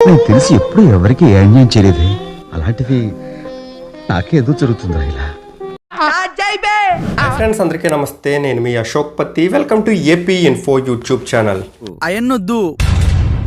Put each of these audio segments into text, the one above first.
నేను తెలిసి ఎప్పుడు ఎవరికి అన్యాయం చేయలేదే, అలాంటిది నాకేదో జరుగుతుందా ఇలా? ఫ్రెండ్స్ అందరికీ నమస్తే, నేను మీ Ashok Patti. Welcome to AP info YouTube channel. అయన్నొద్దు,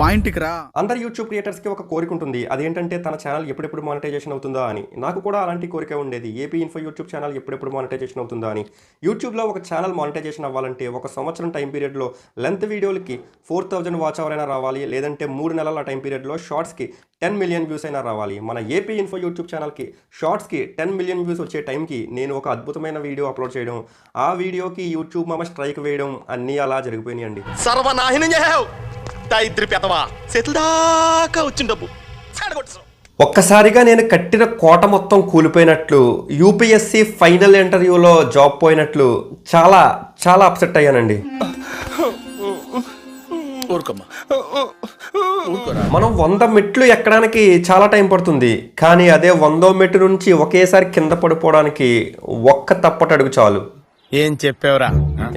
పాయింట్కి రా. అందరు యూట్యూబ్ క్రియేటర్స్కి ఒక కోరిక ఉంటుంది, అదేంటంటే తన ఛానల్ ఎప్పుడెప్పుడు మానిటైజేషన్ అవుతుందా అని. నాకు కూడా అలాంటి కోరిక ఉండేది, ఏపీ ఇన్ఫో యూట్యూబ్ ఛానల్ ఎప్పుడెప్పుడు మానిటైజేషన్ అవుతుందా అని. యూట్యూబ్లో ఒక ఛానల్ మానిటైజేషన్ అవ్వాలంటే ఒక సంవత్సరం టైం పీరియడ్లో లెంత్ వీడియోలకి 4000 వాచ్ అవర్ అయినా రావాలి, లేదంటే 3 నెలల టైం పీరియడ్లో షార్ట్స్కి 10 మిలియన్ వ్యూస్ అయినా రావాలి. మన ఏపీ ఇన్ఫో యూట్యూబ్ ఛానల్కి షార్ట్స్కి 10 మిలియన్ వ్యూస్ వచ్చే టైంకి నేను ఒక అద్భుతమైన వీడియో అప్లోడ్ చేయడం, ఆ వీడియోకి యూట్యూబ్ మామ స్ట్రైక్ వేయడం అన్నీ అలా జరిగిపోయినాయండి. ఒక్కసారిగా నేను కట్టిన కోట మొత్తం కూలిపోయినట్లు, యూపీఎస్సీ ఫైనల్ ఇంటర్వ్యూలో జాబ్ పోయినట్లు చాలా చాలా అప్సెట్ అయ్యానండి. మనం 100 మెట్లు ఎక్కడానికి చాలా టైం పడుతుంది, కానీ అదే 100వ మెట్టు నుంచి ఒకేసారి కింద పడిపోవడానికి ఒక్క తప్పట అడుగు చాలు. ఏం చెప్పావురా?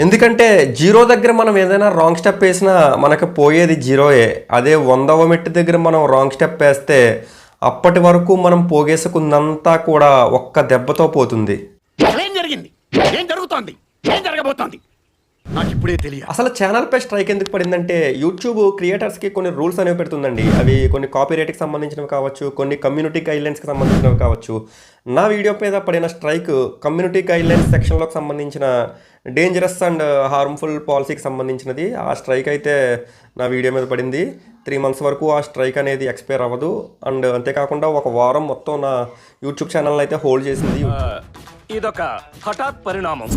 ఎందుకంటే జీరో దగ్గర మనం ఏదైనా రాంగ్ స్టెప్ వేసినా మనకు పోయేది జీరోయే. అదే 100వ మెట్టు దగ్గర మనం రాంగ్ స్టెప్ వేస్తే అప్పటి వరకు మనం పోగేసుకున్నంతా కూడా ఒక్క దెబ్బతో పోతుంది. ఏం జరిగింది? ఏం జరుగుతోంది? ఏం జరగబోతోంది? నాకు ఇప్పుడే తెలియదు. అసలు ఛానల్ పై స్ట్రైక్ ఎందుకు పడిందంటే, యూట్యూబ్ క్రియేటర్స్కి కొన్ని రూల్స్ అనేవి పెడుతుందండి. అవి కొన్ని కాపీరైట్కి సంబంధించినవి కావచ్చు, కొన్ని కమ్యూనిటీ గైడ్లైన్స్కి సంబంధించినవి కావచ్చు. నా వీడియో మీద పడిన స్ట్రైక్ కమ్యూనిటీ గైడ్లైన్స్ సెక్షన్లోకి సంబంధించిన డేంజరస్ అండ్ హార్మ్ఫుల్ పాలసీకి సంబంధించినది. ఆ స్ట్రైక్ అయితే నా వీడియో మీద పడింది. 3 మంత్స్ వరకు ఆ స్ట్రైక్ అనేది ఎక్స్పైర్ అవ్వదు. అండ్ అంతేకాకుండా 1 వారం మొత్తం నా యూట్యూబ్ ఛానల్ అయితే హోల్డ్ చేసింది. ఇదొక హఠాత్ పరిణామం,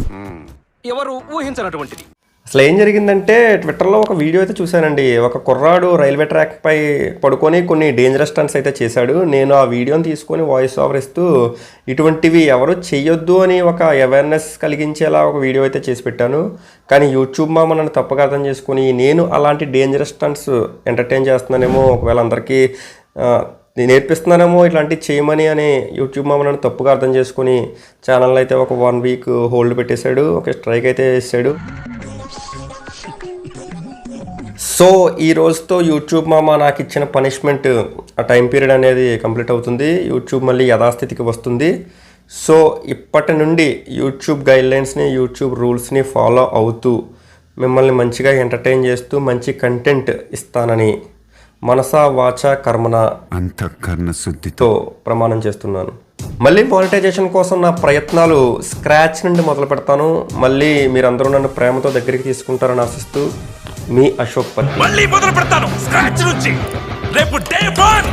ఎవరు ఊహించినటువంటిది. అసలు ఏం జరిగిందంటే, ట్విట్టర్లో ఒక వీడియో అయితే చూశానండి. ఒక కుర్రాడు రైల్వే ట్రాక్ పై పడుకొని కొన్ని డేంజరస్ స్టంట్స్ అయితే చేశాడు. నేను ఆ వీడియోని తీసుకొని వాయిస్ ఓవర్ ఇస్తూ ఇటువంటివి ఎవరు చెయ్యొద్దు అని ఒక అవేర్నెస్ కలిగించేలా ఒక వీడియో అయితే చేసి పెట్టాను. కానీ యూట్యూబ్ మా నన్ను తప్పగా అర్థం చేసుకుని నేను అలాంటి డేంజరస్ స్టంట్స్ ఎంటర్టైన్ చేస్తున్నానేమో, ఒకవేళ అందరికీ నేర్పిస్తున్నానేమో ఇట్లాంటివి చేయమని అని యూట్యూబ్ మా నన్ను తప్పుగా అర్థం చేసుకుని ఛానల్ అయితే ఒక 1 వీక్ హోల్డ్ పెట్టేశాడు. ఒక స్ట్రైక్ అయితే వేసాడు. సో ఈ రోజుతో యూట్యూబ్ మామ నాకు ఇచ్చిన పనిష్మెంట్, ఆ టైం పీరియడ్ అనేది కంప్లీట్ అవుతుంది. యూట్యూబ్ మళ్ళీ యథాస్థితికి వస్తుంది. సో ఇప్పటి నుండి యూట్యూబ్ గైడ్లైన్స్ని, యూట్యూబ్ రూల్స్ని ఫాలో అవుతూ మిమ్మల్ని మంచిగా ఎంటర్టైన్ చేస్తూ మంచి కంటెంట్ ఇస్తానని మనసా వాచా కర్మన అంతఃకరణ శుద్ధితో ప్రమాణం చేస్తున్నాను. మళ్ళీ మానిటైజేషన్ కోసం నా ప్రయత్నాలు స్క్రాచ్ నుండి మొదలు పెడతాను. మళ్ళీ మీరందరూ నన్ను ప్రేమతో దగ్గరికి తీసుకుంటారని ఆశిస్తూ మీ అశోక్ పత్తి. మళ్ళీ మొదలు పెడతాను స్క్రాచ్ నుంచి. రేపు డే 1